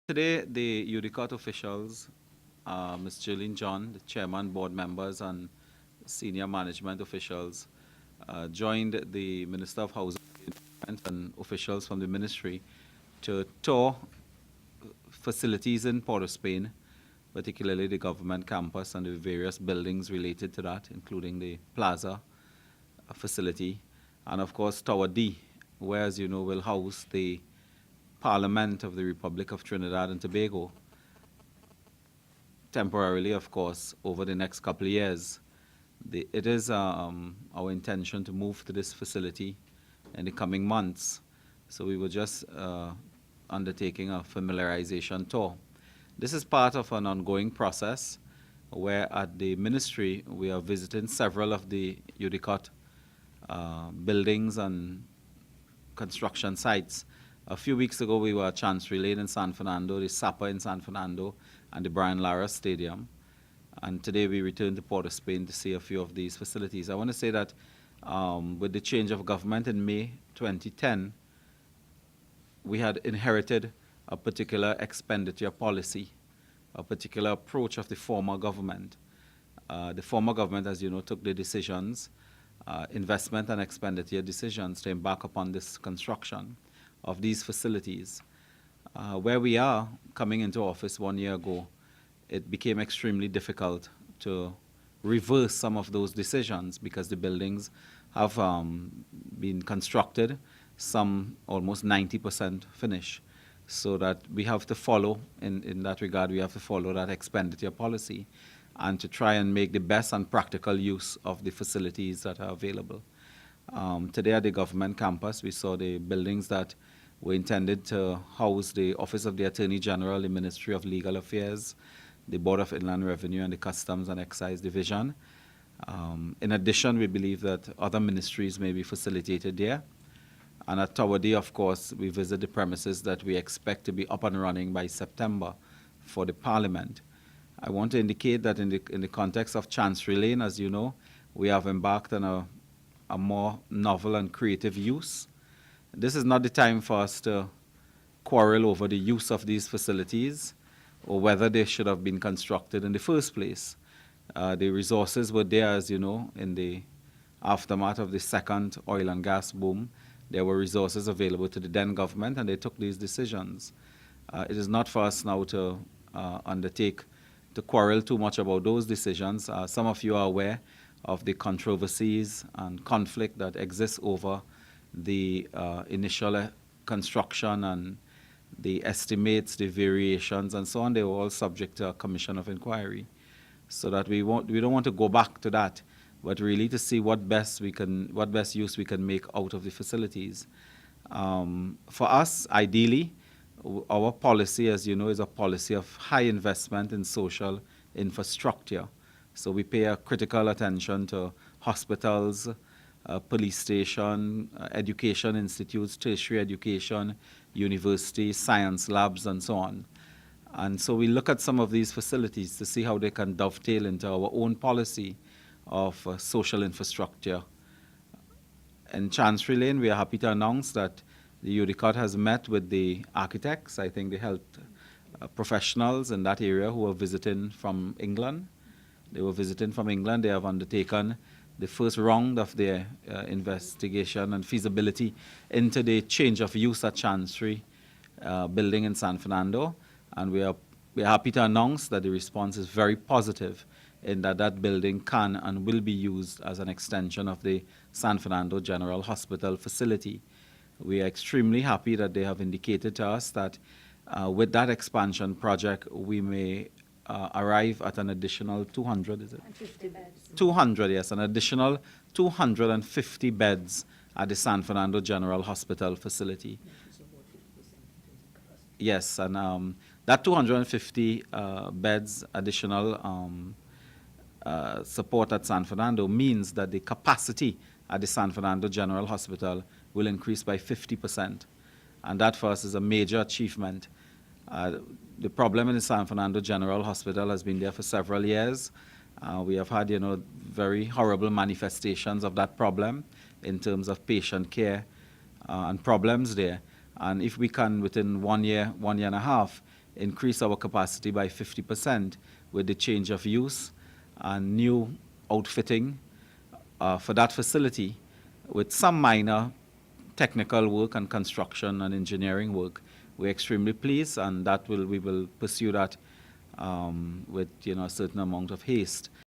Today, the UDCOT officials, Ms. Jillian John, the chairman, board members, and senior management officials, joined the Minister of Housing and officials from the ministry to tour facilities in Port of Spain, particularly the government campus and the various buildings related to that, including the plaza facility, and of course Tower D, where, as you know, will house the Parliament of the Republic of Trinidad and Tobago, temporarily, of course, over the next couple of years. It is our intention to move to this facility in the coming months. So we were just undertaking a familiarization tour. This is part of an ongoing process where at the ministry we are visiting several of the UDCOT buildings and construction sites. A few weeks ago, we were at Chancery Lane in San Fernando, the SAPA in San Fernando, and the Brian Lara Stadium. And today we returned to Port of Spain to see a few of these facilities. I want to say that with the change of government in May 2010, we had inherited a particular expenditure policy, a particular approach of the former government. The former government, as you know, took the decisions, investment and expenditure decisions to embark upon this construction of these facilities. Where we are coming into office 1 year ago, it became extremely difficult to reverse some of those decisions because the buildings have been constructed, some almost 90% finished. So that we have to follow, in that regard, we have to follow that expenditure policy and to try and make the best and practical use of the facilities that are available. Today at the government campus, we saw the buildings that were intended to house the Office of the Attorney General, the Ministry of Legal Affairs, the Board of Inland Revenue, and the Customs and Excise Division. In addition, we believe that other ministries may be facilitated there. And at Tower D, of course, we visit the premises that we expect to be up and running by September for the Parliament. I want to indicate that in the context of Chancery Lane, as you know, we have embarked on a more novel and creative use. This is not the time for us to quarrel over the use of these facilities or whether they should have been constructed in the first place. The resources were there, as you know, in the aftermath of the second oil and gas boom. There were resources available to the then government, and they took these decisions. It is not for us now to undertake to quarrel too much about those decisions. Some of you are aware of the controversies and conflict that exists over the initial construction and the estimates, the variations, and so on. They were all subject to a commission of inquiry. So that we don't want to go back to that, but really to see what best use we can make out of the facilities. For us, ideally, our policy, as you know, is a policy of high investment in social infrastructure. So we pay a critical attention to hospitals, police station, education institutes, tertiary education, universities, science labs, and so on. And so we look at some of these facilities to see how they can dovetail into our own policy of social infrastructure. In Chancery Lane, we are happy to announce that the UDCOT has met with the architects, I think the health professionals in that area who are visiting from England. They were visiting from England. They have undertaken the first round of their investigation and feasibility into the change of use at Chancery building in San Fernando. And we are happy to announce that the response is very positive in that building can and will be used as an extension of the San Fernando General Hospital facility. We are extremely happy that they have indicated to us that with that expansion project, we may arrive at an additional 200, is it? 50 beds. 200, yes, an additional 250 beds at the San Fernando General Hospital facility. Yes, and that 250 beds additional support at San Fernando means that the capacity at the San Fernando General Hospital will increase by 50%. And that for us is a major achievement. The problem in the San Fernando General Hospital has been there for several years. We have had, very horrible manifestations of that problem in terms of patient care and problems there. And if we can, within 1 year, 1 year and a half, increase our capacity by 50% with the change of use and new outfitting for that facility, with some minor technical work and construction and engineering work. We're extremely pleased, and we will pursue that with a certain amount of haste.